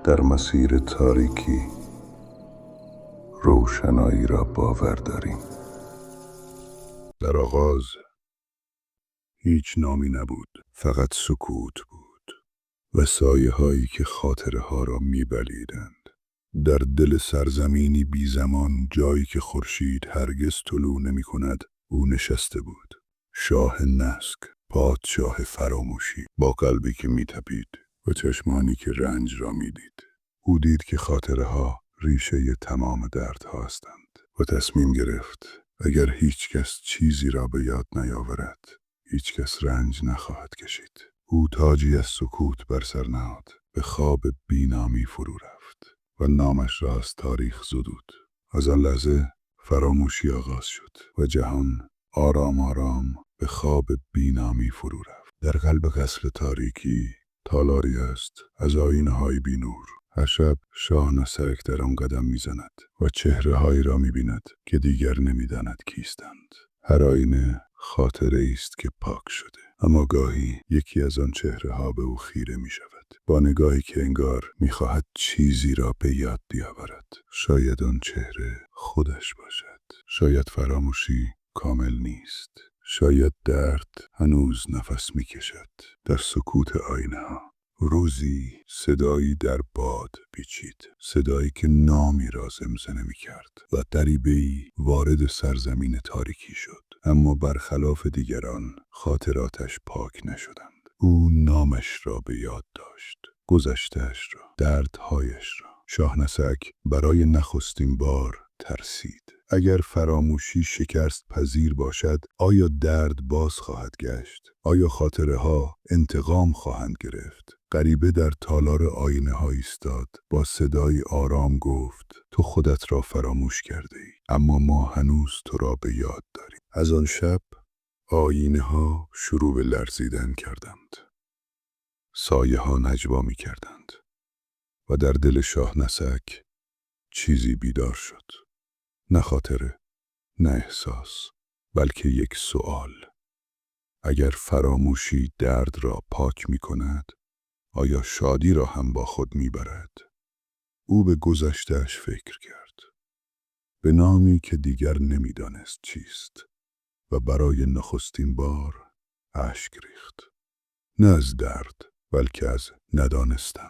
در مسیر تاریکی روشنایی را باور داریم. در آغاز هیچ نامی نبود، فقط سکوت بود و سایه هایی که خاطره ها را میبلیدند. در دل سرزمینی بی زمان، جایی که خورشید هرگز طلوع نمی کند، او نشسته بود. شاه نسک، پادشاه فراموشی، با قلبی که میتپید و چشمانی که رنج را میدید. او دید که خاطره ها ریشه تمام دردها هستند و تصمیم گرفت اگر هیچ کس چیزی را به یاد نیاورد، هیچ کس رنج نخواهد کشید. او تاجی از سکوت بر سر نهاد، به خواب بینامی فرو رفت و نامش را از تاریخ زدود. از آن لحظه فراموشی آغاز شد و جهان آرام آرام به خواب بینامی فرو رفت. در قلب قصر تاریکی تالاری است از آینه‌های بی نور. هر شب شاه نسک در آن قدم میزند و چهره‌هایی را می‌بیند که دیگر نمی‌داند کیستند. هر آینه خاطره است که پاک شده، اما گاهی یکی از آن چهره‌ها به او خیره می‌شود، با نگاهی که انگار می‌خواهد چیزی را به یاد بیاورد. شاید آن چهره خودش باشد، شاید فراموشی کامل نیست، شاید درد هنوز نفس می‌کشد در سکوت آینه‌ها. روزی صدایی در باد پیچید، صدایی که نامی را زمزمه می‌کرد و غریبه‌ای وارد سرزمین تاریکی شد. اما برخلاف دیگران خاطراتش پاک نشدند. او نامش را به یاد داشت، گذشته‌اش را، دردهایش را. شاه نسک برای نخستین بار ترسید. اگر فراموشی شکست پذیر باشد، آیا درد باز خواهد گشت؟ آیا خاطره ها انتقام خواهند گرفت؟ غریبه در تالار آینه ها ایستاد، با صدای آرام گفت: تو خودت را فراموش کرده ای، اما ما هنوز تو را به یاد داریم. از آن شب آینه ها شروع به لرزیدن کردند. سایه ها نجوا می کردند و در دل شاه نسک چیزی بیدار شد. نه خاطره، نه احساس، بلکه یک سؤال. اگر فراموشی درد را پاک می کند، آیا شادی را هم با خود می برد؟ او به گذشته‌اش فکر کرد، به نامی که دیگر نمی دانست چیست، و برای نخستین بار اشک ریخت. نه از درد، بلکه از ندانستن.